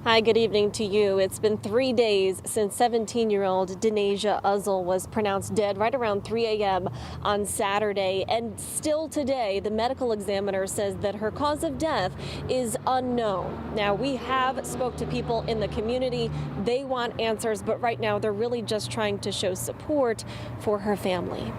Hi, good evening to you. It's been 3 days since 17-year-old D'Nazia Uzzle was pronounced dead right around 3 a.m. on Saturday. And still today, the medical examiner says that her cause of death is unknown. Now, we have spoke to people in the community. They want answers, but right now they're really just trying to show support for her family.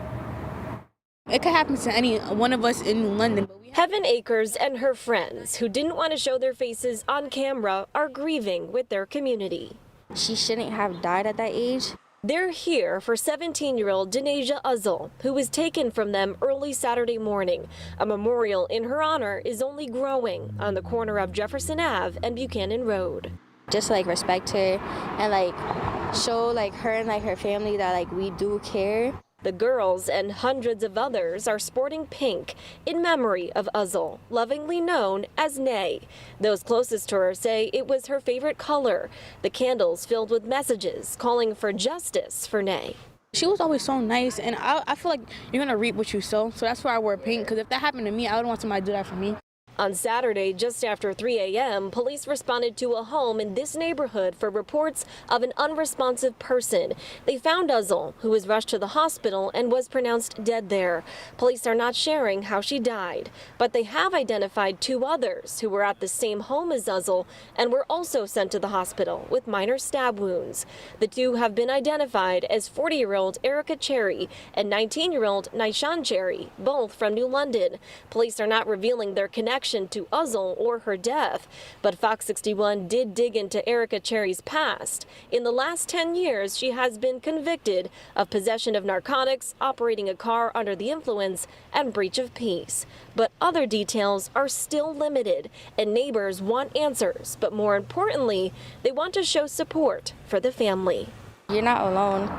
It could happen to any one of us in New London. Heaven Akers and her friends, who didn't want to show their faces on camera, are grieving with their community. She shouldn't have died at that age. They're here for 17-year-old D'Nazia Uzzle, who was taken from them early Saturday morning. A memorial in her honor is only growing on the corner of Jefferson Ave and Buchanan Road. Just respect her and show her and her family that we do care. The girls and hundreds of others are sporting pink in memory of Uzzle, lovingly known as Nay. Those closest to her say it was her favorite color. The candles filled with messages calling for justice for Nay. She was always so nice, and I feel like you're going to reap what you sow. So that's why I wear pink, because if that happened to me, I would want somebody to do that for me. On Saturday, just after 3 a.m., police responded to a home in this neighborhood for reports of an unresponsive person. They found Uzzle, who was rushed to the hospital and was pronounced dead there. Police are not sharing how she died, but they have identified two others who were at the same home as Uzzle and were also sent to the hospital with minor stab wounds. The two have been identified as 40-year-old Erica Cherry and 19-year-old Nishan Cherry, both from New London. Police are not revealing their connection to Uzzle or her death, but Fox 61 did dig into Erica Cherry's past. In the last 10 years, she has been convicted of possession of narcotics, operating a car under the influence, and breach of peace. But other details are still limited, and neighbors want answers, but more importantly, they want to show support for the family. You're not alone.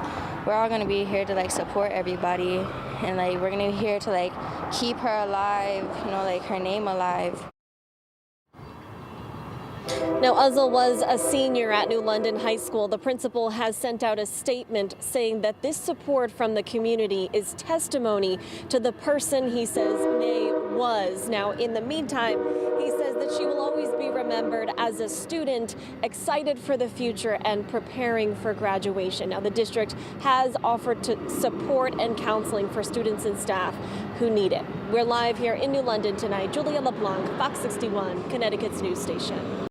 We're all going to be here to support everybody, and we're going to be here to keep her alive, her name alive. Now, Uzzle was a senior at New London High School. The principal has sent out a statement saying that this support from the community is testimony to the person he says Nay was. Now, in the meantime, he says that she will always be remembered as a student, excited for the future and preparing for graduation. Now, the district has offered to support and counseling for students and staff who need it. We're live here in New London tonight. Julia LeBlanc, Fox 61, Connecticut's news station.